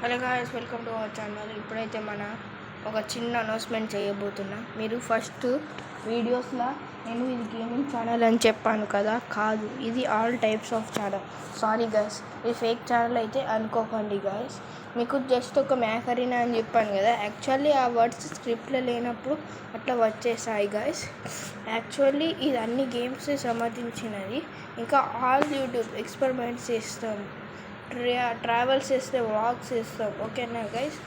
Hello guys, welcome to our channel. ఇప్పుడైతే ఒక చిన్న అనౌన్స్మెంట్ చేయబోతున్నా. మీరు ఫస్ట్ వీడియోస్లో నేను ఇది గేమింగ్ ఛానల్ అని చెప్పాను కదా, కాదు, ఇది all types of channel. Sorry guys, ఇది ఫేక్ ఛానల్ అయితే అనుకోకండి గాయ్స్. మీకు జస్ట్ ఒక మ్యాకరీనా అని చెప్పాను కదా, యాక్చువల్లీ ఆ వర్డ్స్ స్క్రిప్ట్లో లేనప్పుడు అట్లా వచ్చేసాయి గాయ్స్. యాక్చువల్లీ ఇది అన్ని గేమ్స్ సంబంధించినది. ఇంకా ఆల్ యూట్యూబ్ ఎక్స్పెరిమెంట్స్ చేస్తాం, ట్రావెల్స్ చేస్తే వ్లాగ్స్ చేస్తాం. ఓకేనా guys?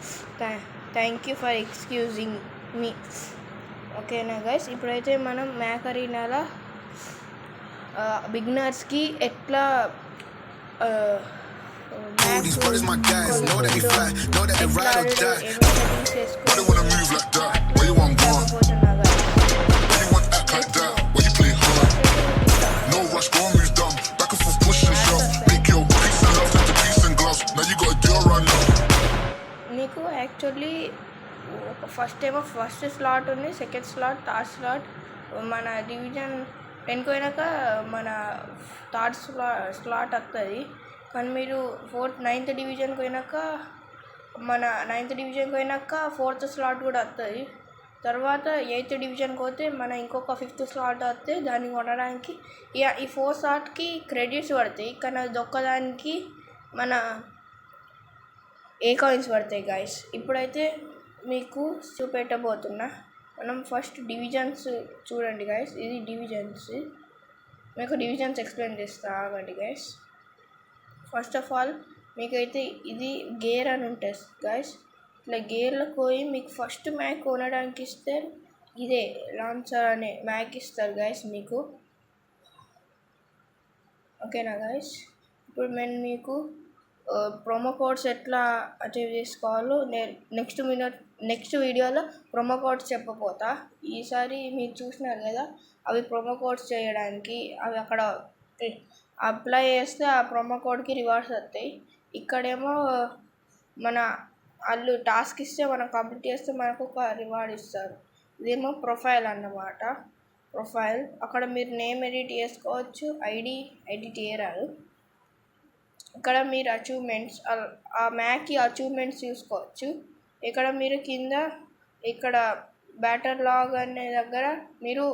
Thank you for excusing me. ఓకేనా గైస్? ఇప్పుడైతే మనం మ్యాకరీనాలో బిగినర్స్కి ఎట్లా మీకు యాక్చువల్లీ ఫస్ట్ స్లాట్ ఉంది, సెకండ్ స్లాట్, థర్డ్ స్లాట్. మన డివిజన్ 10కి పోయినాక మన థర్డ్ స్లాట్ వస్తుంది. కానీ మీరు నైన్త్ డివిజన్కి పోయినాక ఫోర్త్ స్లాట్ కూడా వస్తుంది. తర్వాత 8th డివిజన్కి పోతే ఇంకొక 5th స్లాట్ వస్తే దాన్ని కొనడానికి ఈ 4 స్లాట్కి క్రెడిట్స్ పడతాయి. కానీ అది ఒక్కదానికి ఏ కాయిన్స్ పడతాయి గాయస్. ఇప్పుడైతే మీకు చూపెట్టబోతున్నా. మనం ఫస్ట్ డివిజన్స్ చూడండి గాయస్. ఇది డివిజన్స్. మీకు డివిజన్స్ ఎక్స్ప్లెయిన్ చేస్తా ఆగండి గాయస్. ఫస్ట్ ఆఫ్ ఆల్ మీకైతే ఇది గేర్ అని ఉంటుంది గాయస్. ఇట్లా గేర్లకు పోయి మీకు ఫస్ట్ మ్యాక్ కొనడానికి ఇస్తే ఇదే లాంచర్ అనే మ్యాక్ ఇస్తారు గాయస్ మీకు. ఓకేనా గాయస్? ఇప్పుడు నేను మీకు ప్రోమో కోడ్స్ ఎట్లా అచీవ్ చేసుకోవాలో నెక్స్ట్ వీడియోలో ప్రోమో కోడ్స్ చెప్పబోతా. ఈసారి మీరు చూసినారు కదా, అవి ప్రోమో కోడ్స్ చేయడానికి అవి అక్కడ అప్లై చేస్తే ఆ ప్రోమో కోడ్కి రివార్డ్స్ వస్తాయి. ఇక్కడేమో వాళ్ళు టాస్క్ ఇస్తే మనం కంప్లీట్ చేస్తే మనకు ఒక రివార్డ్ ఇస్తారు. ఇదేమో ప్రొఫైల్ అన్నమాట. ప్రొఫైల్ అక్కడ మీరు నేమ్ ఎడిట్ చేసుకోవచ్చు, ఐడి ఎడిట్ చేయరాదు. ఇక్కడ మీరు అచీవ్మెంట్స్, ఆ మ్యాక్కి అచీవ్మెంట్స్ చూసుకోవచ్చు. ఇక్కడ మీరు కింద ఇక్కడ బ్యాటర్ లాగ్ అనే దగ్గర మీరు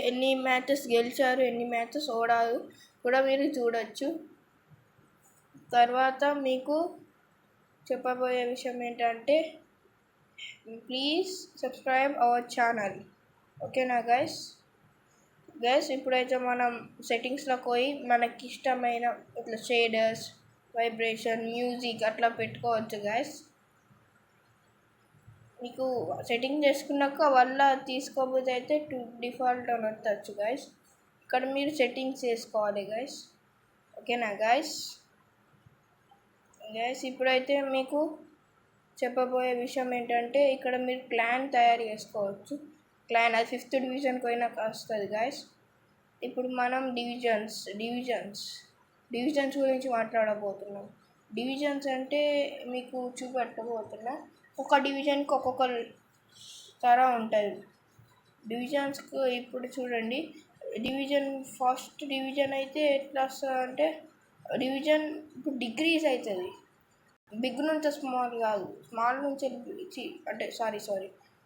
ఎన్ని మ్యాచెస్ గెలిచారు, ఎన్ని మ్యాచెస్ ఓడారు కూడా మీరు చూడవచ్చు. తర్వాత మీకు చెప్పబోయే విషయం ఏంటంటే, ప్లీజ్ సబ్స్క్రైబ్ అవర్ ఛానల్. ఓకేనా గైస్? ఇప్పుడైతే మనం సెట్టింగ్స్లోకి పోయి మనకి ఇష్టమైన ఇట్లా షేడర్స్, వైబ్రేషన్, మ్యూజిక్ అట్లా పెట్టుకోవచ్చు గైస్. మీకు సెట్టింగ్ చేసుకున్నాక వల్ల తీసుకోబోతే అయితే డిఫాల్ట్ అని వస్తచ్చు గైస్. ఇక్కడ మీరు సెట్టింగ్స్ చేసుకోవాలి గైస్. ఓకేనా గైస్? ఇప్పుడైతే మీకు చెప్పబోయే విషయం ఏంటంటే, ఇక్కడ మీరు క్లాన్ తయారు చేసుకోవచ్చు. క్లాన్ అది 5th డివిజన్కి పోయినాక వస్తుంది గైస్. ఇప్పుడు మనం డివిజన్స్ గురించి మాట్లాడబోతున్నాం. డివిజన్స్ అంటే మీకు చూపెట్టబోతున్నా. ఒక డివిజన్కి ఒక్కొక్క తర ఉంటుంది. డివిజన్స్కి ఇప్పుడు చూడండి. ఫస్ట్ డివిజన్ అయితే ఎట్లా వస్తుంది అంటే, డివిజన్ ఇప్పుడు డిగ్రీస్ అవుతుంది. బిగ్ నుంచి స్మాల్ కాదు, స్మాల్ నుంచి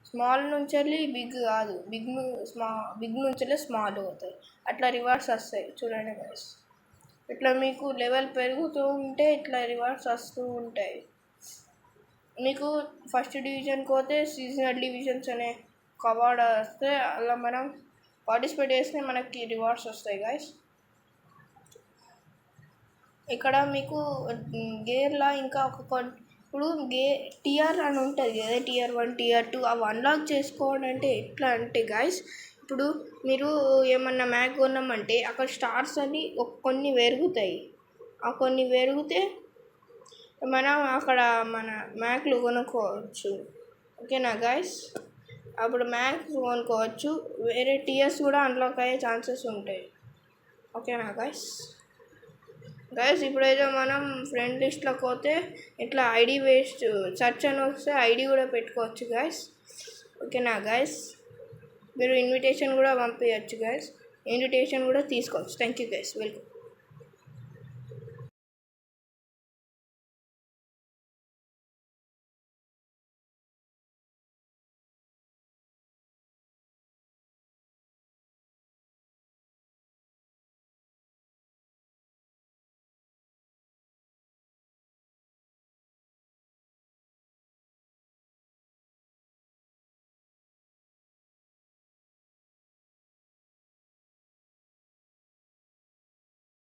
స్మాల్ నుంచి వెళ్ళి బిగ్ కాదు, బిగ్ నుంచి స్మాల్ అవుతాయి. అట్లా రివార్డ్స్ వస్తాయి చూడండి గైస్. ఇట్లా మీకు లెవెల్ పెరుగుతూ ఉంటే ఇట్లా రివార్డ్స్ వస్తూ ఉంటాయి. మీకు ఫస్ట్ డివిజన్కి పోతే సీజనల్ డివిజన్స్ అనే అవార్డ్ వస్తే అలా మనం పార్టిసిపేట్ చేస్తే మనకి రివార్డ్స్ వస్తాయి గైస్. ఇక్కడ మీకు గేర్లా ఇంకా ఇప్పుడు టియర్ అని ఉంటుంది కదా, Tier 1, Tier 2 అవి అన్లాక్ చేసుకోవడం అంటే ఎట్లా అంటే గైస్, ఇప్పుడు మీరు ఏమన్నా మ్యాక్ కొన్నామంటే అక్కడ స్టార్స్ అని కొన్ని పెరుగుతాయి. ఆ కొన్ని పెరిగితే మనం అక్కడ మన మ్యాక్లు కొనుక్కోవచ్చు. ఓకేనా గైస్? అప్పుడు మ్యాక్స్ కొనుక్కోవచ్చు. వేరే టియర్స్ కూడా అన్లాక్ అయ్యే ఛాన్సెస్ ఉంటాయి. ఓకేనా గైస్? ఇప్పుడైతే మనం ఫ్రెండ్ లిస్ట్లోకి పోతే ఇట్లా ఐడి వేస్ట్ సెర్చ్ అని వస్తే ఐడి కూడా పెట్టుకోవచ్చు గైస్. ఓకేనా గైస్? మీరు ఇన్విటేషన్ కూడా పంపించవచ్చు గైస్. ఇన్విటేషన్ కూడా తీసుకోవచ్చు. Thank you guys. వెల్కమ్.